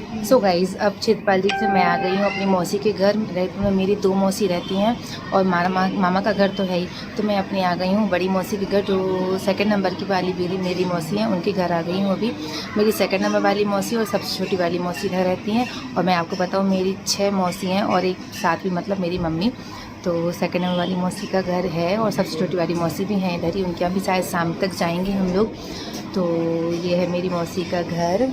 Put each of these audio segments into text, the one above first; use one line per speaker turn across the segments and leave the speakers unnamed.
So guys अब छितपाली से मैं आ गई हूँ अपनी मौसी के घर। रायपुर में मेरी 2 मौसी रहती हैं और मामा का घर तो है ही। तो मैं अपनी आ गई हूँ बड़ी मौसी के घर, जो सेकंड नंबर की वाली मेरी मौसी हैं, उनके घर आ गई हूँ अभी। मेरी सेकंड नंबर वाली मौसी और सबसे छोटी वाली मौसी इधर रहती हैं। और मैं आपको बताऊँ, मेरी 6 मौसी हैं और एक साथी मतलब मेरी मम्मी। तो सेकंड नंबर वाली मौसी का घर है और सबसे छोटी वाली मौसी भी हैं इधर ही। उनके यहाँ भी शायद शाम तक जाएंगे हम लोग। तो ये है मेरी मौसी का घर।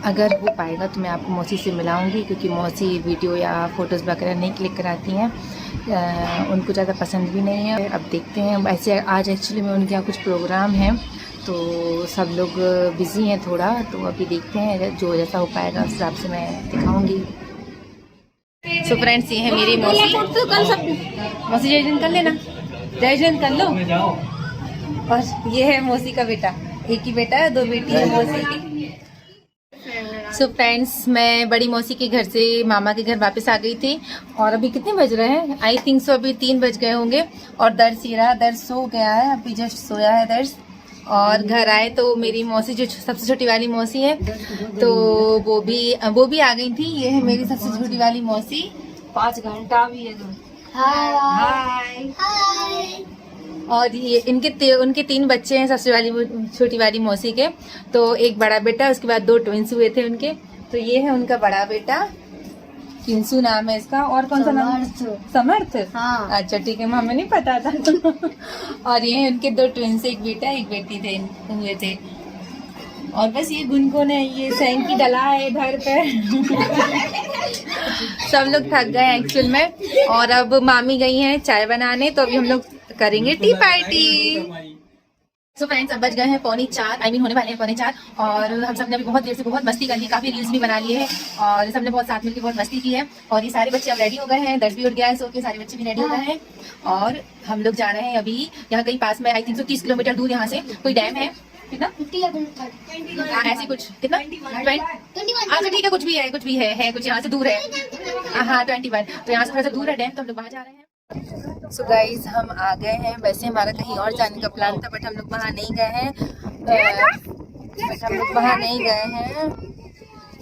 अगर हो पाएगा तो मैं आपको मौसी से मिलाऊंगी, क्योंकि मौसी वीडियो या फ़ोटोज़ वगैरह नहीं क्लिक कराती हैं, उनको ज़्यादा पसंद भी नहीं है। अब देखते हैं, ऐसे आज एक्चुअली में उनके यहाँ कुछ प्रोग्राम है तो सब लोग बिज़ी हैं थोड़ा। तो अभी देखते हैं, जो जैसा हो पाएगा उस हिसाब से मैं दिखाऊंगी। सो फ्रेंड्स, ये है मेरी मौसी। मौसी जय हिंद कर लेना, जय हिंद कर लो। और ये है मौसी का बेटा, एक ही बेटा है, 2 बेटी है मौसी की। सो फ्रेंड्स, मैं बड़ी मौसी के घर से मामा के घर वापस आ गई थी और अभी कितने बज रहे हैं, आई थिंक सो अभी 3 बज गए होंगे। और दर्श ये रहा, दर्श सो गया है, अभी जस्ट सोया है दर्श। और घर आए तो मेरी मौसी जो सबसे छोटी वाली मौसी है तो वो भी आ गई थी। ये है मेरी सबसे छोटी वाली मौसी, 5 घंटा भी है। हाय। और ये उनके 3 बच्चे हैं सबसे छोटी वाली मौसी के। तो एक बड़ा बेटा, उसके बाद 2 ट्विंस हुए थे उनके। तो ये है उनका बड़ा बेटा, किंसू नाम है इसका। और कौन सा नाम? समर्थ। हाँ। अच्छा ठीक है, हमें नहीं पता था। और ये है उनके 2 ट्विंस, एक बेटा एक बेटी हुए थे। और बस ये गुनगुन है, ये सैन की डला है इधर पे। सब लोग थक गए एक्चुअल में। और अब मामी गई हैं चाय बनाने, तो अभी हम लोग करेंगे टी पार्टी। सो फ्रेंड्स, अब बज गए हैं 3:45, होने वाले हैं 3:45। और हम सब ने अभी बहुत देर से बहुत मस्ती कर ली, काफी रील्स भी बना लिए हैं और सबने बहुत साथ मिलकर बहुत मस्ती की है। और ये सारे बच्चे अब रेडी हो गए हैं, दर्श भी उठ गया है, सो के सारे बच्चे भी रेडी हो गए हैं। और हम लोग जा रहे हैं अभी यहाँ कहीं पास में, आई थिंक 30 किलोमीटर दूर यहाँ से कोई डैम है। कितना ऐसे कुछ, कितना 20? अच्छा ठीक है, कुछ भी है कुछ यहाँ से दूर है। हाँ 21, तो यहाँ से थोड़ा सा दूर है डैम, तो हम लोग वहाँ जा रहे हैं। सो गाइज, हम आ गए हैं। वैसे हमारा कहीं और जाने का प्लान था, बट हम लोग वहाँ नहीं गए हैं।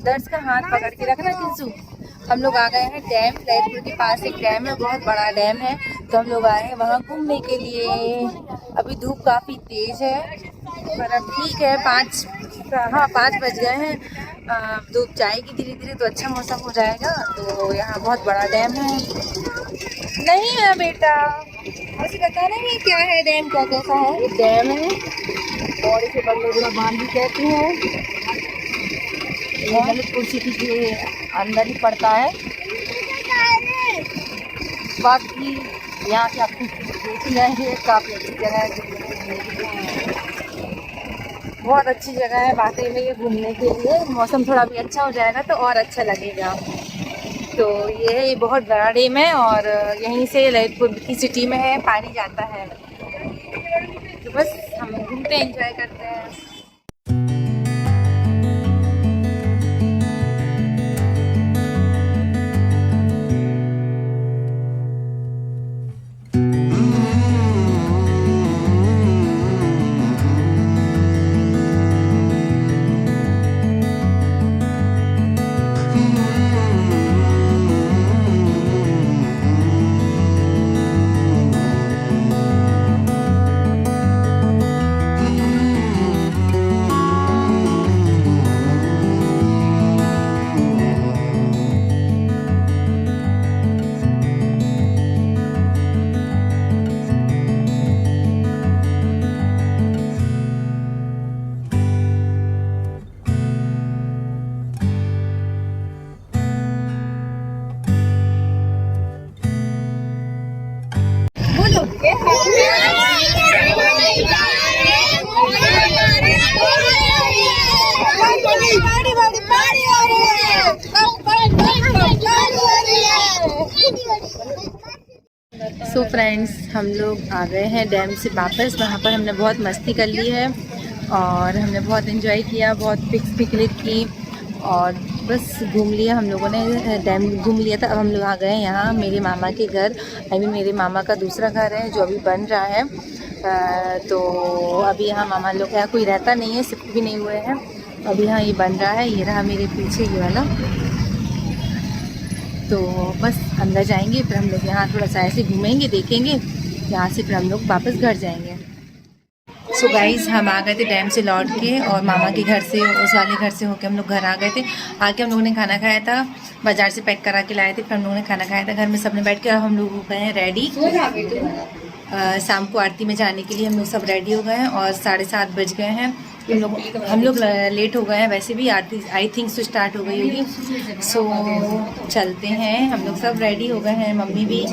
दर्श का हाथ पकड़ के रखना किंसू। हम लोग आ गए हैं डैम, रायपुर के पास एक डैम है, बहुत बड़ा डैम है। तो हम लोग आए हैं वहाँ घूमने के लिए। अभी धूप काफ़ी तेज है, पर अब ठीक है, 5 बज गए हैं। धूप जाएगी धीरे धीरे तो अच्छा मौसम हो जाएगा। तो यहाँ बहुत बड़ा डैम है। नहीं है बेटा, मुझे पता नहीं क्या है डैम, क्या कैसा है। एक डैम है और इसे बल्लभपुरा बांध भी कहते हैं। ये ललितपुर सिटी के अंदर ही पड़ता है। बाकी यहाँ से आपको देख जाएंगे, काफ़ी अच्छी जगह है, बहुत अच्छी जगह है वाकई में ये घूमने के लिए। मौसम थोड़ा भी अच्छा हो जाएगा तो और अच्छा लगेगा। तो ये बहुत बड़ा डैम है और यहीं से ललितपुर की सिटी में है, पानी जाता है। तो बस हम घूमते हैं, एंजॉय करते हैं। सो फ्रेंड्स, हम लोग आ गए हैं डैम से वापस। वहाँ पर हमने बहुत मस्ती कर ली है और हमने बहुत एंजॉय किया, बहुत पिकनिक की और बस घूम लिया हम लोगों ने, डैम घूम लिया था। अब हम लोग आ गए यहाँ मेरे मामा के घर। अभी मेरे मामा का दूसरा घर है जो अभी बन रहा है। तो अभी यहाँ मामा लोग यहाँ कोई रहता नहीं है, शिफ्ट भी नहीं हुए हैं। अब यहाँ ये बन रहा है, ये रहा मेरे पीछे ये वाला। तो बस अंदर जाएंगे, फिर हम लोग यहाँ थोड़ा सा ऐसे घूमेंगे, देखेंगे, यहाँ से फिर हम लोग वापस घर जाएंगे। सो गाइज़, हम आ गए थे डैम से लौट के, और मामा के घर से, उस वाले घर से होके हम लोग घर आ गए थे। आके हम लोगों ने खाना खाया था, बाज़ार से पैक करा के लाए थे, फिर हम लोगों ने खाना खाया था घर में सबने बैठ के। और हम लोग हो गए हैं रेडी शाम को आरती में जाने के लिए। हम लोग सब रेडी हो गए हैं और 7:30 बज गए हैं। हम लोग लेट हो गए हैं, वैसे भी आरती आई थिंक सो स्टार्ट हो गई होगी। सो चलते हैं, हम लोग सब रेडी हो गए हैं, मम्मी भी।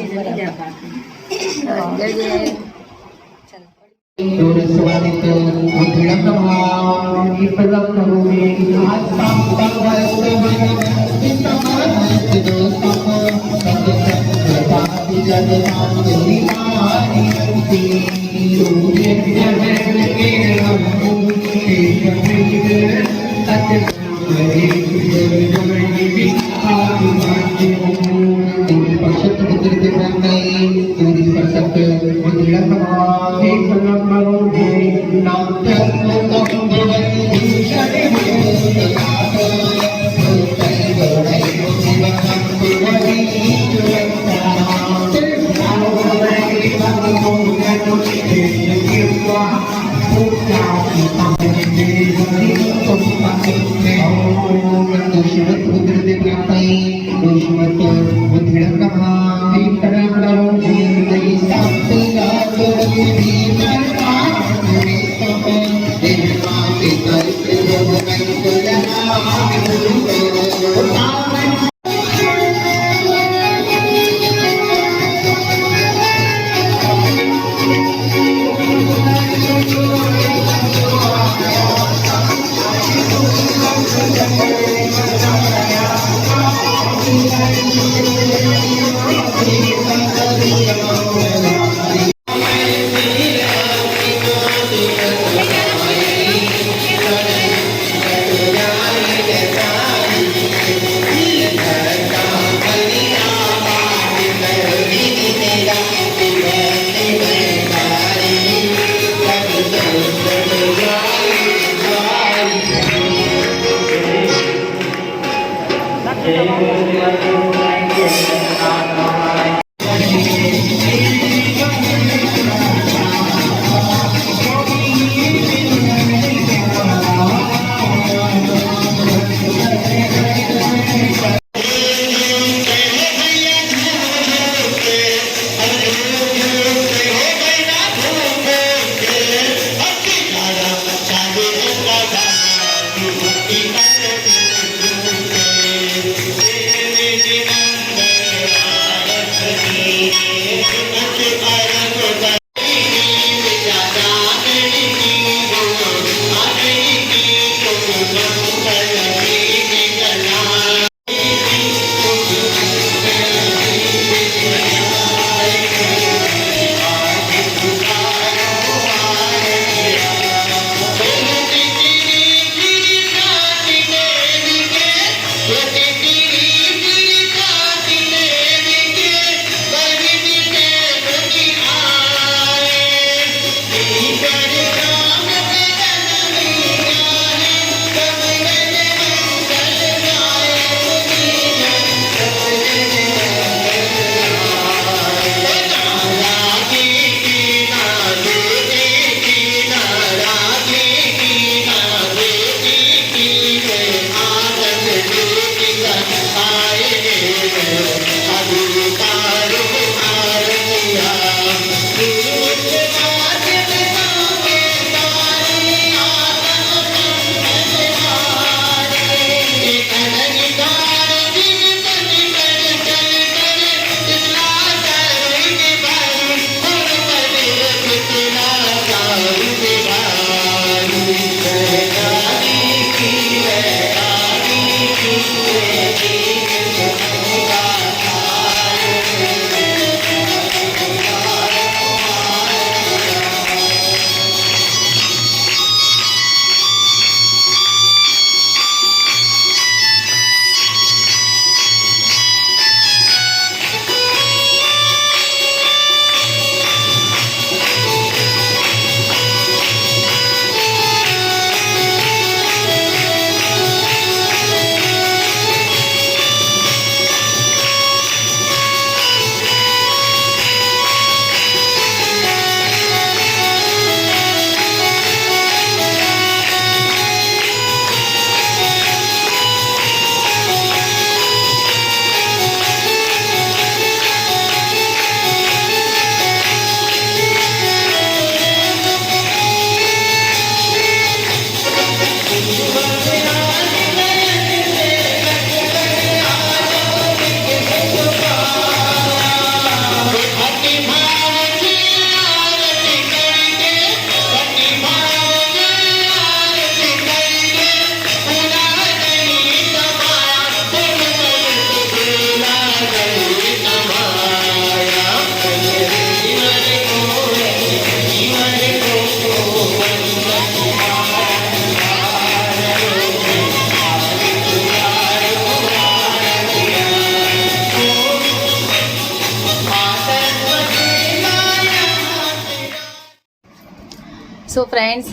सो फ्रेंड्स,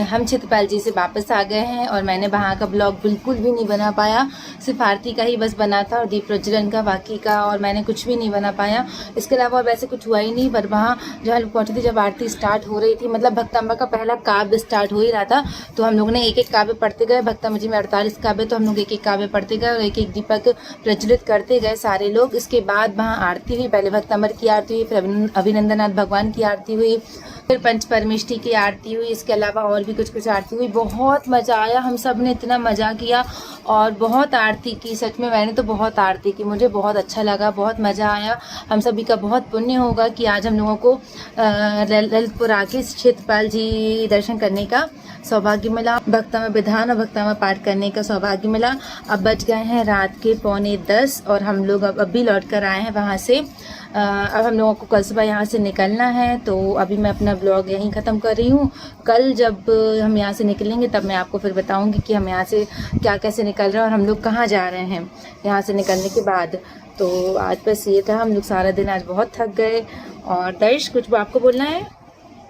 हम चित्रपाल जी से वापस आ गए हैं और मैंने वहाँ का ब्लॉग बिल्कुल भी नहीं बना पाया। सिर्फ आरती का ही बस बना था और दीप प्रज्वलन का, बाकी का और मैंने कुछ भी नहीं बना पाया। इसके अलावा वैसे कुछ हुआ ही नहीं। पर वहाँ जहाँ लोग पहुँचे थे, जब आरती स्टार्ट हो रही थी, मतलब भक्ताम्बा का पहला काव्य स्टार्ट हो ही रहा था, तो हम लोग ने एक एक काव्य पढ़ते गए। भक्ताम्बा जी में 48 काव्य, तो हम लोग एक एक काव्य पढ़ते गए और एक एक दीपक प्रज्वलित करते गए सारे लोग। इसके बाद वहाँ आरती हुई, पहले भक्ताम्बर की आरती हुई, फिर अभिनंदनाथ भगवान की आरती हुई, फिर पंच परमेष्ठी की आरती हुई। इसके अलावा और भी कुछ आरती हुई। बहुत मज़ा आया, हम सब ने इतना मज़ा किया और बहुत आरती की। सच में मैंने तो बहुत आरती की, मुझे बहुत अच्छा लगा, बहुत मज़ा आया। हम सभी का बहुत पुण्य होगा कि आज हम लोगों को ललितपुर आके क्षेत्रपाल जी दर्शन करने का सौभाग्य मिला, भक्ताम्बर विधान और भक्ताम्बर पाठ करने का सौभाग्य मिला। अब बज गए हैं रात के 9:45 और हम लोग अब भी लौट कर आए हैं वहाँ से। अब हम लोगों को कल सुबह यहाँ से निकलना है, तो अभी मैं अपना ब्लॉग यहीं ख़त्म कर रही हूँ। कल जब हम यहाँ से निकलेंगे तब मैं आपको फिर बताऊँगी कि हम यहाँ से क्या कैसे निकल रहे हैं और हम लोग कहाँ जा रहे हैं यहाँ से निकलने के बाद। तो आज बस ये था, हम लोग सारा दिन आज बहुत थक गए। और दर्श, कुछ आपको बोलना है?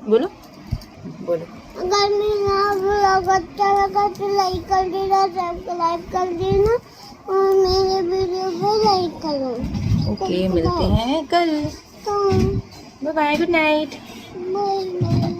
बोलो बोलो।
अगर मेरा ब्लॉग अच्छा लगा तो लाइक कर देना, सब्सक्राइब कर देना और मेरे वीडियो को लाइक करो।
ओके, मिलते हैं कल।
तो
bye bye, good night.
Bye bye.